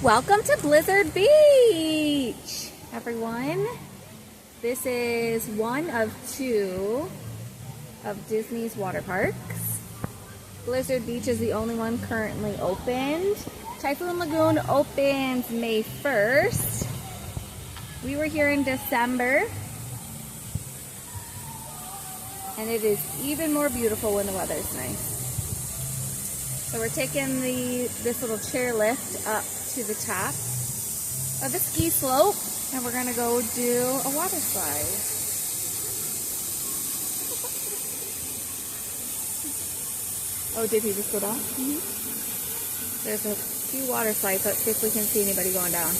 Welcome to Blizzard Beach, everyone. This is one of two of Disney's water parks. Blizzard Beach is the only one currently opened. Typhoon Lagoon opens May 1st. We were here in December, and it is even more beautiful when the weather's nice. So we're taking this little chair lift up to the top of the ski slope, and we're gonna go do a water slide. Oh, did he just go down? Mm-hmm. There's a few water slides. Let's see if we can see anybody going down.